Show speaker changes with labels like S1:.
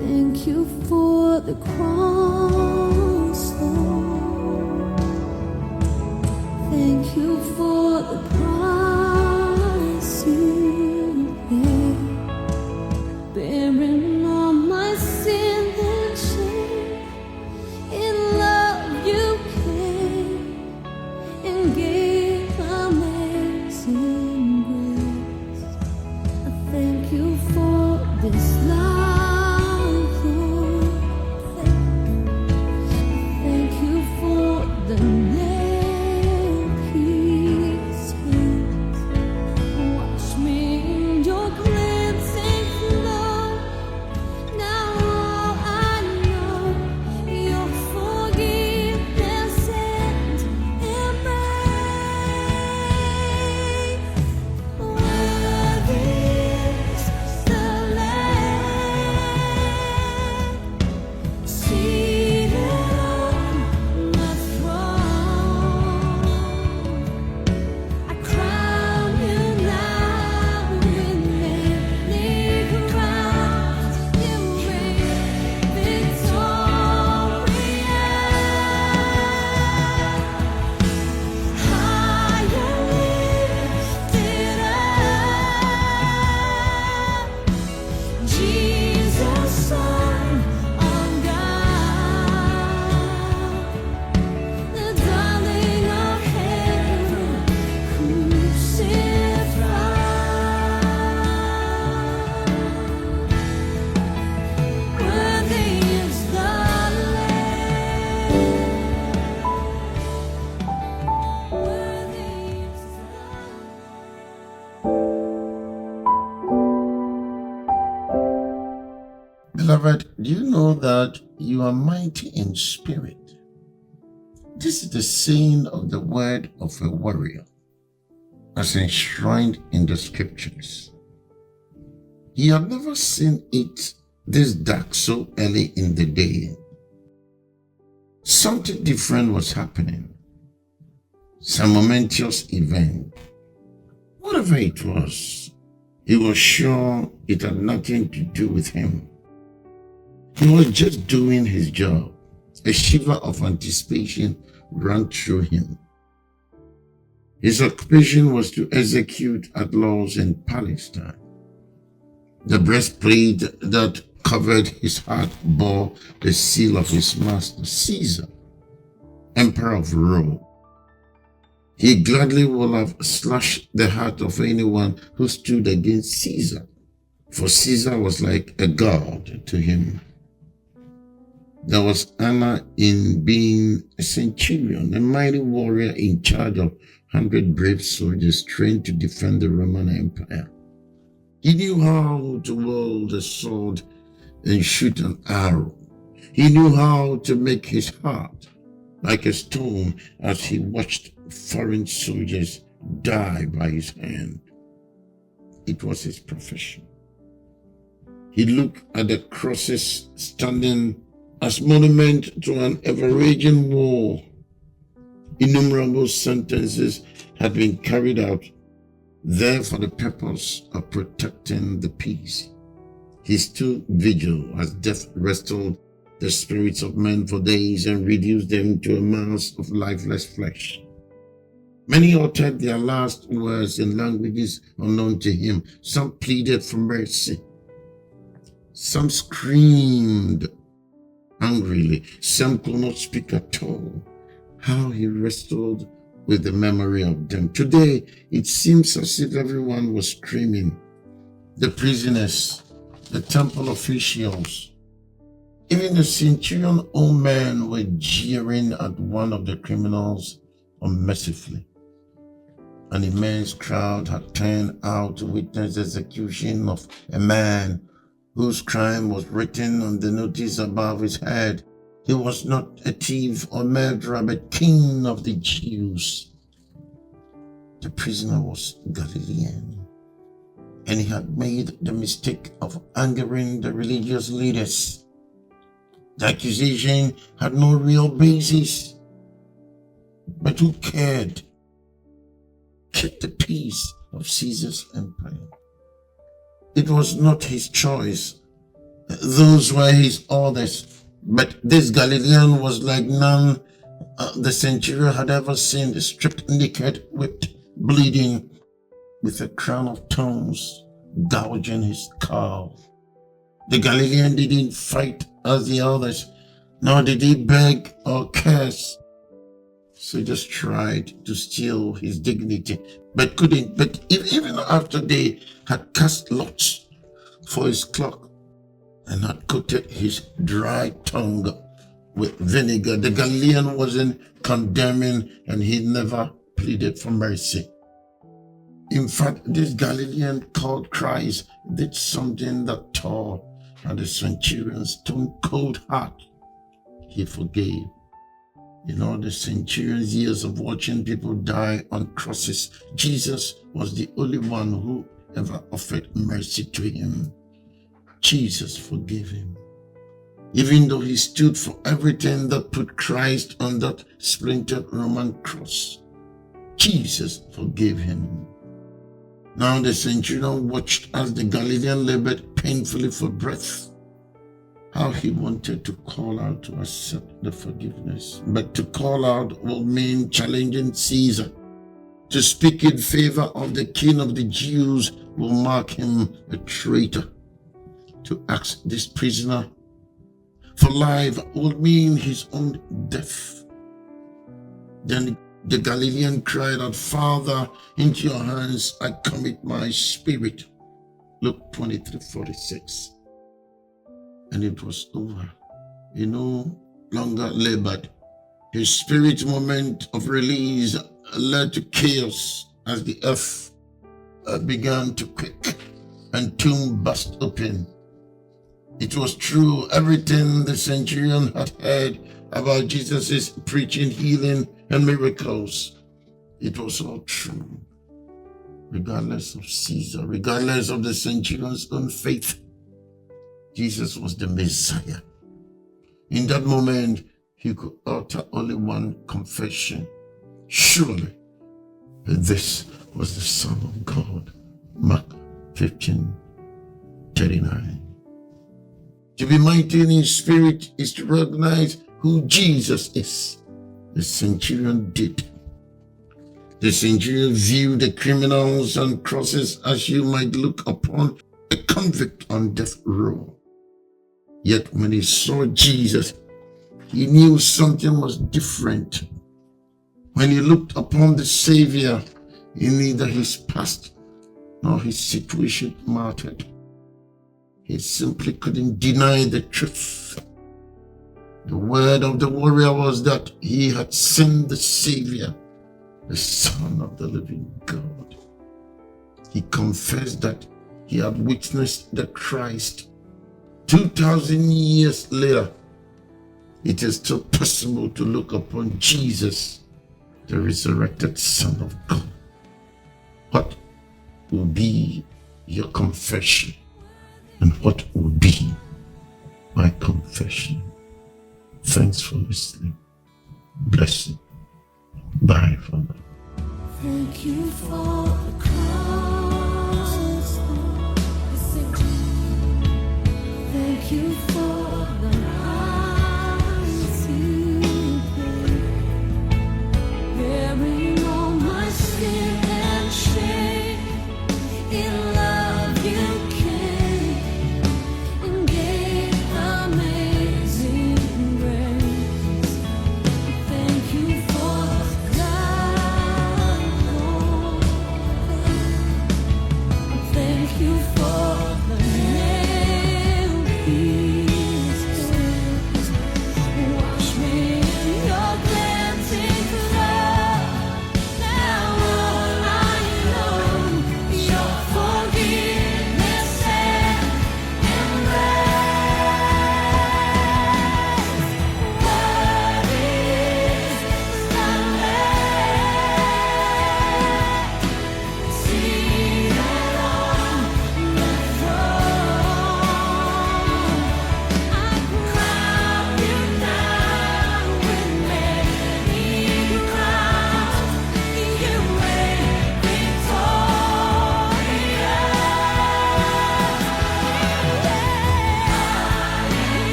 S1: Thank you for the cross, Lord. Thank you for the price you paid, bearing all my sin and shame. In love you came and gave amazing grace. I thank you for this life.
S2: Beloved, do you know that you are mighty in spirit? This is the saying of the word of a warrior, as enshrined in the scriptures. He had never seen it this dark so early in the day. Something different was happening. Some momentous event. Whatever it was, he was sure it had nothing to do with him. He was just doing his job. A shiver of anticipation ran through him. His occupation was to execute outlaws in Palestine. The breastplate that covered his heart bore the seal of his master, Caesar, Emperor of Rome. He gladly would have slashed the heart of anyone who stood against Caesar, for Caesar was like a god to him. There was honor in being a centurion, a mighty warrior in charge of 100 brave soldiers trained to defend the Roman Empire. He knew how to wield a sword and shoot an arrow. He knew how to make his heart like a stone as he watched foreign soldiers die by his hand. It was his profession. He looked at the crosses standing as monument to an ever-raging war. Innumerable sentences had been carried out there for the purpose of protecting the peace. He stood vigil as death wrestled the spirits of men for days and reduced them to a mass of lifeless flesh. Many uttered their last words in languages unknown to him. Some pleaded for mercy. Some screamed angrily. Some could not speak at all. How he wrestled with the memory of them. Today, it seems as if everyone was screaming. The prisoners, the temple officials, even the centurion old men were jeering at one of the criminals unmercifully. An immense crowd had turned out to witness the execution of a man whose crime was written on the notice above his head. He was not a thief or murderer, but King of the Jews. The prisoner was Galilean, and he had made the mistake of angering the religious leaders. The accusation had no real basis, but who cared? Keep the peace of Caesar's empire. It was not his choice, Those were his orders. But this Galilean was like none the centurion had ever seen, stripped naked, whipped, bleeding, with a crown of thorns gouging his skull. The Galilean didn't fight as the others, nor did he beg or curse. So he just tried to steal his dignity, but couldn't. But even after they had cast lots for his cloak and had coated his dry tongue with vinegar, the Galilean wasn't condemning, and he never pleaded for mercy. In fact, this Galilean called Christ did something that tore at the centurion's stone-cold heart. He forgave. In all the centurion's years of watching people die on crosses, Jesus was the only one who ever offered mercy to him. Jesus forgave him. Even though he stood for everything that put Christ on that splintered Roman cross, Jesus forgave him. Now the centurion watched as the Galilean labored painfully for breath. How he wanted to call out to accept the forgiveness. But to call out will mean challenging Caesar. To speak in favor of the King of the Jews will mark him a traitor. To ask this prisoner for life will mean his own death. Then the Galilean cried out, "Father, into your hands I commit my spirit." Luke 23:46. And it was over. He no longer labored. His spirit moment of release led to chaos as the earth began to quake and tomb burst open. It was true. Everything the centurion had heard about Jesus' preaching, healing, and miracles, it was all true. Regardless of Caesar, regardless of the centurion's own faith, Jesus was the Messiah. In that moment, he could utter only one confession: surely this was the Son of God. Mark 15:39. To be mighty in his spirit is to recognize who Jesus is. The centurion did. The centurion viewed the criminals on crosses as you might look upon a convict on death row. Yet when he saw Jesus, he knew something was different. When he looked upon the Savior, neither his past nor his situation mattered. He simply couldn't deny the truth. The word of the warrior was that he had seen the Savior, the Son of the living God. He confessed that he had witnessed the Christ. 2,000 years later, it is still possible to look upon Jesus, the resurrected Son of God. What will be your confession? And what will be my confession? Thanks for listening. Bless you. Bye for now.
S1: Thank you for the cross. Thank you for